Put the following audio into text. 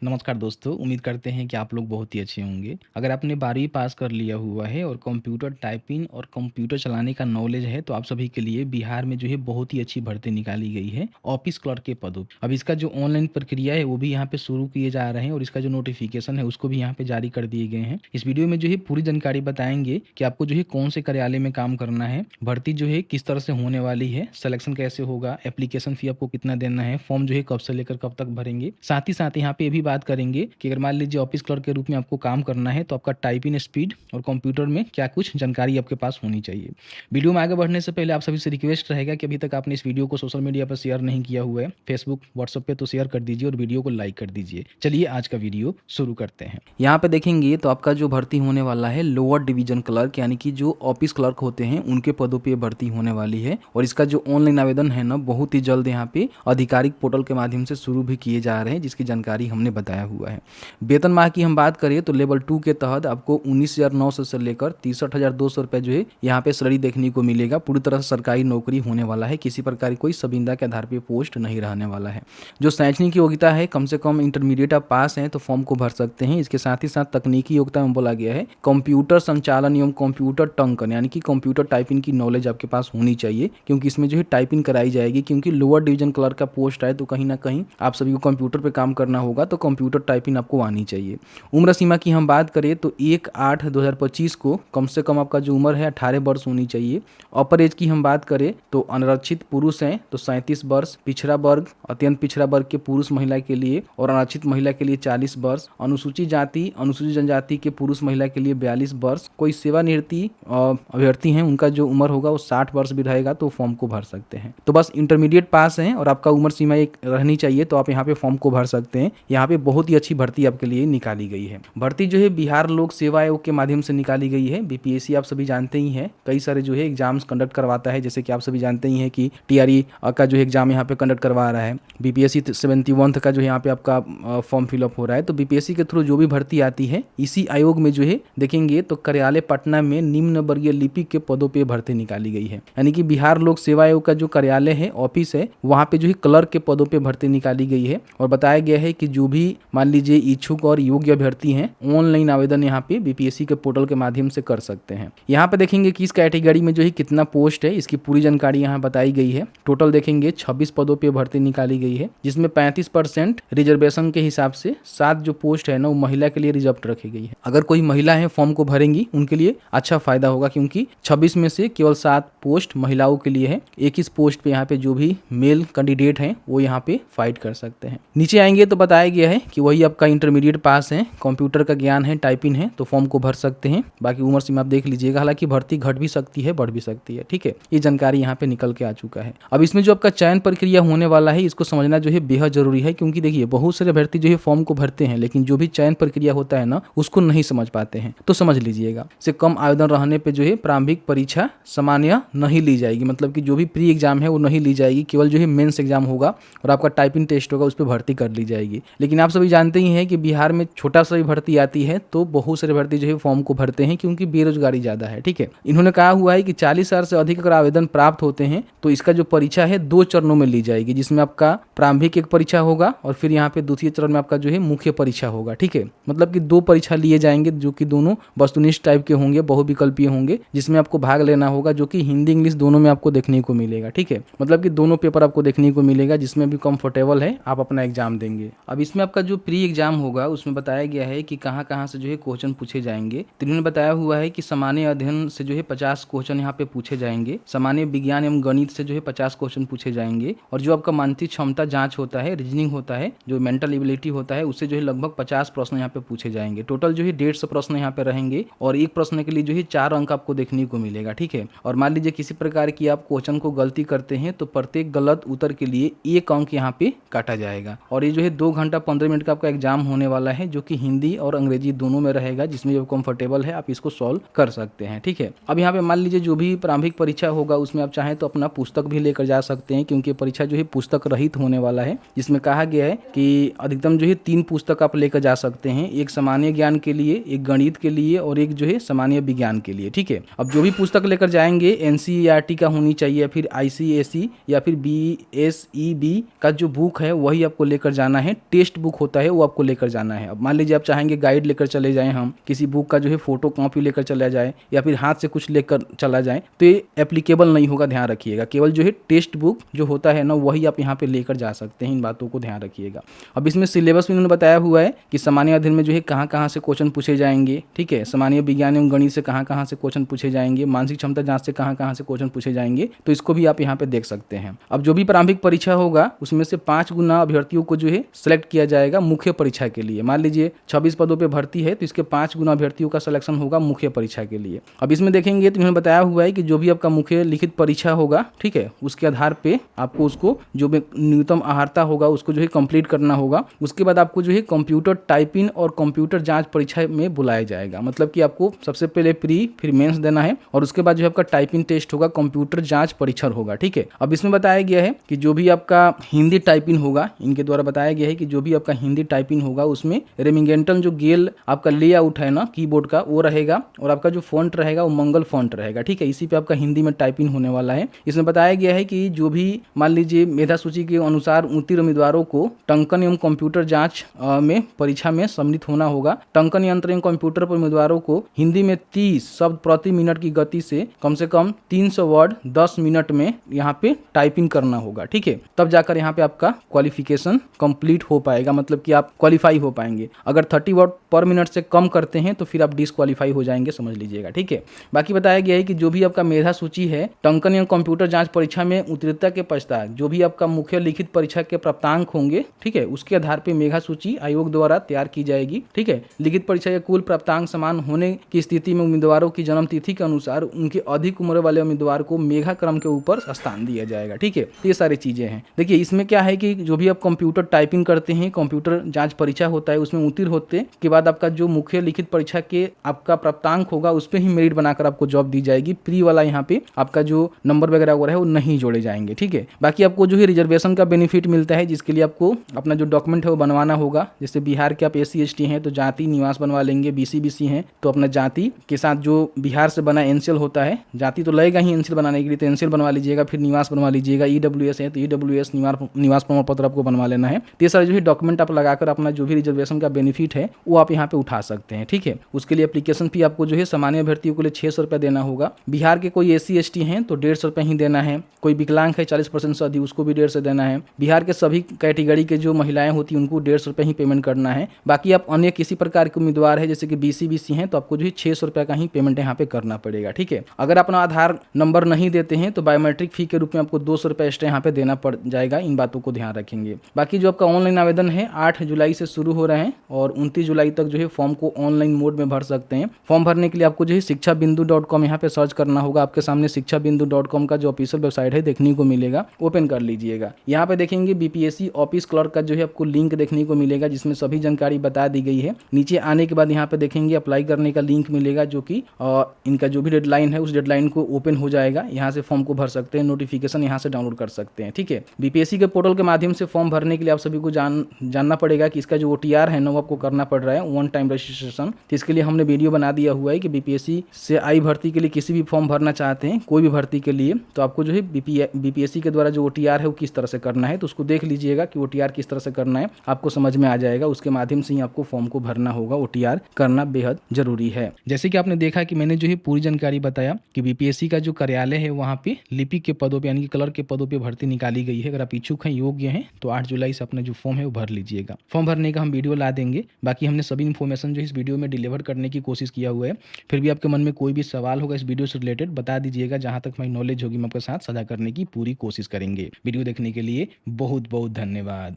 नमस्कार दोस्तों, उम्मीद करते हैं कि आप लोग बहुत ही अच्छे होंगे। अगर आपने 12वीं पास कर लिया हुआ है और कंप्यूटर टाइपिंग और कंप्यूटर चलाने का नॉलेज है, तो आप सभी के लिए बिहार में जो है बहुत ही अच्छी भर्ती निकाली गई है, ऑफिस क्लर्क के पदों पे। अब इसका जो ऑनलाइन प्रक्रिया है, वो भी यहाँ पे शुरू किए जा रहे हैं और इसका जो नोटिफिकेशन है, उसको भी यहाँ पे जारी कर दिए गए हैं। इस वीडियो में जो है पूरी जानकारी बताएंगे कि आपको जो है कौन से कार्यालय में काम करना है, भर्ती जो है किस तरह से होने वाली है, सिलेक्शन कैसे होगा, एप्लीकेशन फी आपको कितना देना है, फॉर्म जो है कब से लेकर कब तक भरेंगे। साथ ही साथ यहाँ पे ये भी बात करेंगे कि अगर मान लीजिए ऑफिस क्लर्क के रूप में आपको काम करना है, तो आपका टाइपिंग स्पीड और कंप्यूटर में क्या कुछ जानकारी आपके पास होनी चाहिए। वीडियो में आगे बढ़ने से पहले आप सभी से रिक्वेस्ट रहेगा कि अभी तक आपने इस वीडियो को सोशल मीडिया पर शेयर नहीं किया हुआ है, फेसबुक व्हाट्सएप पे, तो शेयर कर दीजिए और वीडियो को लाइक कर दीजिए। चलिए आज का वीडियो शुरू करते हैं। यहाँ पे देखेंगे तो आपका जो भर्ती होने वाला है लोअर डिवीजन क्लर्क, यानी कि जो ऑफिस क्लर्क होते हैं उनके पदों पे भर्ती होने वाली है। और इसका जो ऑनलाइन आवेदन है ना, बहुत ही जल्द यहाँ पे आधिकारिक पोर्टल के माध्यम से शुरू भी किए जा रहे हैं, जिसकी जानकारी हमने बताया हुआ है। वेतन माह की हम बात करें तो लेवल 2 के तहत आपको 19,900 से लेकर 63,200 रुपये जो है यहाँ पे सैलरी देखने को मिलेगा। पूरी तरह से सरकारी नौकरी होने वाला है, किसी प्रकार की कोई संविदा के आधार पर पोस्ट नहीं रहने वाला है। जो शैक्षणिक योग्यता है, कम से कम इंटरमीडिएट आप पास हैं तो फॉर्म को भर सकते हैं। इसके साथ ही साथ तकनीकी योग्यता में बोला गया है कंप्यूटर संचालन एवं कंप्यूटर टंकन, यानी कि कंप्यूटर टाइपिंग की नॉलेज आपके पास होनी चाहिए, क्योंकि इसमें जो है टाइपिंग कराई जाएगी। क्योंकि लोअर डिवीजन क्लर्क का पोस्ट है तो कहीं ना कहीं आप सभी को कंप्यूटर पे काम करना होगा, तो कंप्यूटर टाइपिंग आपको आनी चाहिए। उम्र सीमा की हम बात करें तो 1/8/2025 को कम से कम आपका जो उम्र है 18 वर्ष होनी चाहिए। अपर एज की हम बात करें तो अनारक्षित पुरुष हैं तो 37 वर्ष, पिछड़ा वर्ग अत्यंत पिछड़ा वर्ग के पुरुष महिला के लिए और आरक्षित महिला के लिए 40 वर्ष, अनुसूचित जाति अनुसूचित जनजाति के पुरुष महिला के लिए 42 वर्ष। कोई सेवानिवृत्ति अभ्यर्थी हैं उनका जो उम्र होगा वो 60 वर्ष भी रहेगा, तो फॉर्म को भर सकते हैं। तो बस इंटरमीडिएट पास हैं और आपका उम्र सीमा एक रहनी चाहिए, तो आप यहाँ पे फॉर्म को भर सकते हैं। यहाँ पे बहुत ही अच्छी भर्ती आपके लिए निकाली गई है। भर्ती जो है बिहार लोक सेवा आयोग के माध्यम से निकाली गई है। बीपीएससी आप सभी जानते ही हैं, कई सारे जो है एग्जाम्स कंडक्ट करवाता है, जैसे कि आप सभी जानते ही हैं कि टीआरई का जो एग्जाम यहाँ पे कंडक्ट करवा रहा है। बीपीएससी 71 का जो यहाँ पे आपका फॉर्म फिलअप हो रहा है। तो बीपीएससी के थ्रू जो भी भर्ती आती है, इसी आयोग में जो है देखेंगे तो कार्यालय पटना में निम्न वर्गीय लिपिक के पदों पे भर्ती निकाली गई है। यानी कि बिहार लोक सेवा आयोग का जो कार्यालय है, ऑफिस है, वहाँ पे जो है क्लर्क के पदों पे भर्ती निकाली गई है। और बताया गया है कि जो भी मान लीजिए इच्छुक और योग्य अभ्यर्थी हैं, ऑनलाइन आवेदन यहाँ पे बीपीएससी के पोर्टल के माध्यम से कर सकते हैं। यहाँ पे देखेंगे कि इस कैटेगरी में जो है कितना पोस्ट है, इसकी पूरी जानकारी यहाँ बताई गई है। टोटल देखेंगे 26 पदों पे भर्ती निकाली गई है, जिसमें 35% रिजर्वेशन के हिसाब से 7 जो पोस्ट है ना, वो महिला के लिए रिजर्व रखी गई है। अगर कोई महिला है फॉर्म को भरेंगी, उनके लिए अच्छा फायदा होगा, क्योंकि 26 में से केवल 7 पोस्ट महिलाओं के लिए है। 21 पोस्ट पे यहाँ पे जो भी मेल कैंडिडेट हैं वो यहाँ पे फाइट कर सकते हैं। नीचे आएंगे तो बताया गया है कि वही आपका इंटरमीडिएट पास है, कंप्यूटर का ज्ञान है, टाइपिंग है, तो फॉर्म को भर सकते हैं। बाकी उम्र सीमा आप देख लीजिएगा, हालांकि भर्ती घट भी सकती है, बढ़ भी सकती है। ठीक है, ये जानकारी यहाँ पे निकल के आ चुका है। अब इसमें जो आपका चयन प्रक्रिया होने वाला है, इसको समझना जो है बेहद जरूरी है, क्योंकि देखिए बहुत सारे अभ्यर्थी जो है फॉर्म को भरते हैं, लेकिन जो भी चयन प्रक्रिया होता है ना, उसको नहीं समझ पाते हैं। तो समझ लीजिएगा, से कम आवेदन रहने पे जो है प्रारंभिक परीक्षा सामान्य नहीं ली जाएगी। मतलब कि जो भी प्री एग्जाम है वो नहीं ली जाएगी, केवल जो है मेंस एग्जाम होगा और आपका टाइपिंग टेस्ट होगा, उस पर भर्ती कर ली जाएगी। लेकिन आप सभी जानते ही हैं कि बिहार में छोटा सा भी भर्ती आती है तो बहुत सारे भर्ती जो है फॉर्म को भरते हैं, क्योंकि बेरोजगारी ज्यादा है। ठीक है, इन्होंने कहा हुआ है कि 40,000 से अधिक अगर आवेदन प्राप्त होते हैं तो इसका जो परीक्षा है 2 चरणों में ली जाएगी, जिसमें आपका प्रारंभिक एक परीक्षा होगा और फिर यहाँ पे दूसरे चरण में आपका जो है मुख्य परीक्षा होगा। ठीक है, मतलब कि 2 परीक्षा लिए जाएंगे, जो कि दोनों वस्तुनिष्ठ टाइप के होंगे, बहुविकल्पीय होंगे, जिसमें आपको भाग लेना होगा, जो कि हिंदी इंग्लिश दोनों में आपको देखने को मिलेगा। ठीक है, मतलब कि दोनों पेपर आपको देखने को मिलेगा, जिसमें भी कंफर्टेबल है आप अपना एग्जाम देंगे। अब इसमें आपका जो प्री एग्जाम होगा उसमें बताया गया है कि कहाँ से जो है क्वेश्चन पूछे जाएंगे। तो इन्होंने बताया हुआ है कि सामान्य अध्ययन से जो है 50 क्वेश्चन यहाँ पे पूछे जाएंगे, सामान्य विज्ञान एवं गणित से जो है 50 क्वेश्चन पूछे जाएंगे, और जो आपका मानसिक क्षमता जांच होता है, रीजनिंग होता है, जो मेंटल एबिलिटी होता है, उससे जो है लगभग 50 प्रश्न यहाँ पे पूछे जाएंगे। टोटल जो है 150 प्रश्न यहाँ पे रहेंगे और एक प्रश्न के लिए जो है 4 अंक आपको देखने को मिलेगा। ठीक है, और मान लीजिए किसी प्रकार की आप क्वेश्चन को गलती करते हैं तो प्रत्येक गलत उत्तर के लिए 1 अंक यहाँ पे काटा जाएगा। और ये जो है 2 घंटा 15 मिनट का आपका एग्जाम होने वाला है, जो कि हिंदी और अंग्रेजी दोनों में रहेगा, जिसमें जो कंफर्टेबल है आप इसको सॉल्व कर सकते हैं। ठीक है, अब यहाँ पे मान लीजिए जो भी प्रारंभिक परीक्षा होगा उसमें आप चाहें तो अपना पुस्तक भी लेकर जा सकते हैं, क्योंकि परीक्षा जो है पुस्तक रहित होने वाला है, जिसमें कहा गया है कि अधिकतम जो है 3 पुस्तक आप लेकर जा सकते हैं, एक सामान्य ज्ञान के लिए, एक गणित के लिए और एक जो है सामान्य विज्ञान के लिए। ठीक है, अब जो भी पुस्तक लेकर जाएंगे एनसीईआरटी का होनी चाहिए, फिर आईसीएसई या फिर बीएसईबी का जो बुक है वही आपको लेकर जाना है। टेक्स्ट बुक होता है वो आपको लेकर जाना है। अब मान लीजिए आप चाहेंगे गाइड लेकर चले जाएं, हम किसी बुक का जो है फोटो कॉपी लेकर चला जाए या फिर हाथ से कुछ लेकर चला जाए तो ये एप्लीकेबल नहीं होगा, ध्यान रखिएगा। केवल जो है टेक्स्ट बुक जो होता है ना वही आप यहाँ पे लेकर जा सकते हैं, इन बातों को ध्यान रखिएगा। अब इसमें सिलेबस भी उन्होंने बताया हुआ है कि सामान्य अध्ययन में जो है कहाँ कहाँ से क्वेश्चन पूछे जाएंगे, ठीक है, सामान्य विज्ञान एवं गणित से कहाँ कहाँ से क्वेश्चन पूछे जाएंगे, मानसिक क्षमता जांच से कहाँ कहाँ से क्वेश्चन पूछे जाएंगे, तो इसको भी आप यहाँ पे देख सकते हैं। अब जो भी प्रारंभिक परीक्षा होगा उसमें से 5 गुना अभ्यर्थियों को जो है सिलेक्ट किया जाएगा मुख्य परीक्षा के लिए। मान लीजिए 26 पदों पे भर्ती है तो इसके 5 गुना अभ्यर्थियों का सिलेक्शन होगा मुख्य परीक्षा के लिए। अब इसमें देखेंगे तो इन्होंने बताया हुआ है कि जो भी आपका मुख्य लिखित परीक्षा होगा, ठीक है, उसके आधार पे आपको उसको जो भी न्यूनतम अहर्ता होगा उसको जो है कंप्लीट करना होगा। उसके बाद आपको जो है कंप्यूटर टाइपिंग और कंप्यूटर जांच परीक्षा में बुलाया जाएगा। मतलब कि आपको सबसे पहले प्री फिर मेंस देना है और उसके बाद जो है आपका टाइपिंग टेस्ट होगा, कंप्यूटर जांच परीक्षण होगा, ठीक है। अब इसमें बताया गया है कि जो भी आपका हिंदी टाइपिंग होगा, इनके द्वारा बताया गया है कि जो भी आपका हिंदी टाइपिंग होगा उसमें रेमिंगेंटन जो गेल आपका लेआउट है ना कीबोर्ड का वो रहेगा और आपका जो फॉन्ट रहेगा वो मंगल फॉन्ट रहेगा, ठीक है। इसी पे आपका हिंदी में टाइपिंग होने वाला है। इसमें बताया गया है कि जो भी मान लीजिए मेधा सूची के अनुसार 29 उम्मीदवारों को टंकन एवं कंप्यूटर जांच में परीक्षा में सम्मिलित होना होगा। टंकन यंत्र एवं कंप्यूटर पर उम्मीदवारों को हिंदी में 30 शब्द प्रति मिनट की गति से कम 300 वर्ड 10 मिनट में यहाँ पे टाइपिंग करना होगा, ठीक है। तब जाकर यहाँ पे आपका क्वालिफिकेशन कंप्लीट हो पाएगा, मतलब कि आप क्वालिफाई हो पाएंगे। अगर 30 वर्ड पर मिनट से कम करते हैं तो फिर आप डिसक्वालीफाई हो जाएंगे, समझ लीजिएगा, ठीक है। बाकी बताया गया है कि जो भी आपका मेधा सूची है टंकन एवं कंप्यूटर जांच परीक्षा में उत्तीर्णता के पश्चात जो भी आपका मुख्य लिखित परीक्षा के प्राप्तांक होंगे, ठीक है, उसके आधार पर मेधा सूची आयोग द्वारा तैयार की जाएगी, ठीक है। लिखित परीक्षा के कुल प्राप्तांक समान होने की स्थिति में उम्मीदवारों की जन्म तिथि के अनुसार उनके अधिक उम्र वाले उम्मीदवार को मेघा क्रम के ऊपर स्थान दिया जाएगा, ठीक है। ये सारी चीजें हैं। देखिए इसमें क्या है कि जो भी आप कंप्यूटर टाइपिंग करते हैं, कंप्यूटर जांच परीक्षा होता है, उसमें उत्तीर्ण होते के बाद आपका जो मुख्य लिखित परीक्षा के आपका प्राप्तांक होगा उस पर ही मेरिट बनाकर आपको जॉब दी जाएगी। प्री वाला यहाँ पे आपका जो नंबर वगैरह है वो नहीं जोड़े जाएंगे, ठीक है। बाकी आपको जो है रिजर्वेशन का बेनिफिट मिलता है जिसके लिए आपको अपना जो डॉक्यूमेंट है वो बनवाना होगा। जैसे बिहार के आप SC ST हैं तो जाति निवास बनवा लेंगे, BC BC हैं तो अपना जाति के साथ जो बिहार से बना एनसीएल होता है, जाति तो लगेगा ही एनसीएल बनाने के लिए, तो एनसीएल बनवा लीजिएगा। फिर निवास बनवा लीजिएगा, EWS है तो EWS निवास प्रमाण पत्र आपको बनवा लेना है। तो ये सारे जो है डॉक्यूमेंट आप लगाकर अपना जो भी रिजर्वेशन का बेनिफिट है वो आप यहाँ पे उठा सकते हैं, ठीक है। उसके लिए एप्लीकेशन फी आपको जो है सामान्य अभ्यर्थियों के लिए 600 रुपये देना होगा। बिहार के कोई SC ST हैं तो 150 रुपये ही देना है। कोई विकलांग है 40% से अधिक उसको भी 150 देना है। बिहार के सभी कैटेगरी के जो महिलाएं होती हैं उनको 150 रुपये ही पेमेंट करना है। बाकी आप अन्य किसी प्रकार के उम्मीदवार है जैसे कि BC BC हैं तो आपको जो है 600 रुपये का ही पेमेंट यहाँ पे करना पड़ेगा, ठीक है। अगर अपना आधार नंबर नहीं देते हैं तो बायोमेट्रिक फी के रूप में आपको 200 रुपये एक्स्ट्रा यहाँ पे देना पड़ जाएगा। इन बातों को ध्यान रखेंगे। बाकी जो आपका ऑनलाइन आवेदन है 8 जुलाई से शुरू हो रहे हैं और 29 जुलाई तक जो है फॉर्म को ऑनलाइन मोड में भर सकते हैं। फॉर्म भरने के लिए आपको जो है शिक्षाबिंदु.com यहाँ पे सर्च करना होगा। आपके सामने शिक्षाबिंदु.com का जो ऑफिशियल वेबसाइट है देखने को मिलेगा, ओपन कर लीजिएगा। यहाँ पे देखेंगे BPSC ऑफिस क्लर्क का जो है आपको लिंक देखने को मिलेगा जिसमें सभी जानकारी बता दी गई है। नीचे आने के बाद यहाँ पे देखेंगे अप्लाई करने का लिंक मिलेगा जो कि इनका जो भी डेडलाइन है उस डेडलाइन को ओपन हो जाएगा। यहाँ से फॉर्म को भर सकते हैं, नोटिफिकेशन यहाँ से डाउनलोड कर सकते हैं, ठीक है। BPSC के पोर्टल के माध्यम से फॉर्म भरने के लिए आप सभी को जानना पड़ेगा कि इसका जो OTR है ना वो आपको करना पड़ रहा है, वन टाइम रजिस्ट्रेशन। तो इसके लिए हमने वीडियो बना दिया हुआ है कि BPSC से आई भर्ती के लिए किसी भी फॉर्म भरना चाहते हैं, कोई भी भर्ती के लिए, तो आपको जो है BPSC के द्वारा जो OTR है वो किस तरह से करना है तो उसको देख लीजिएगा कि OTR किस तरह से करना है, आपको समझ में आ जाएगा। उसके माध्यम से ही आपको फॉर्म को भरना होगा। OTR करना बेहद जरूरी है। जैसे कि आपने देखा कि मैंने जो है पूरी जानकारी बताया कि BPSC का जो कार्यालय है वहाँ पे लिपिक के पदों पे यानी कि क्लर्क के पदों पे भर्ती निकाली गई है। अगर आप इच्छुक हैं, योग्य हैं तो 8 जुलाई से अपना जो फॉर्म है वो भर लीजिएगा। फॉर्म भरने का हम वीडियो ला देंगे। बाकी हमने सभी इन्फॉर्मेशन जो इस वीडियो में डिलीवर करने की कोशिश किया हुआ है। फिर भी आपके मन में कोई भी सवाल होगा इस वीडियो से रिलेटेड बता दीजिएगा, जहाँ तक हमारी नॉलेज होगी हम आपके साथ साझा करने की पूरी कोशिश करेंगे। वीडियो देखने के लिए बहुत बहुत धन्यवाद।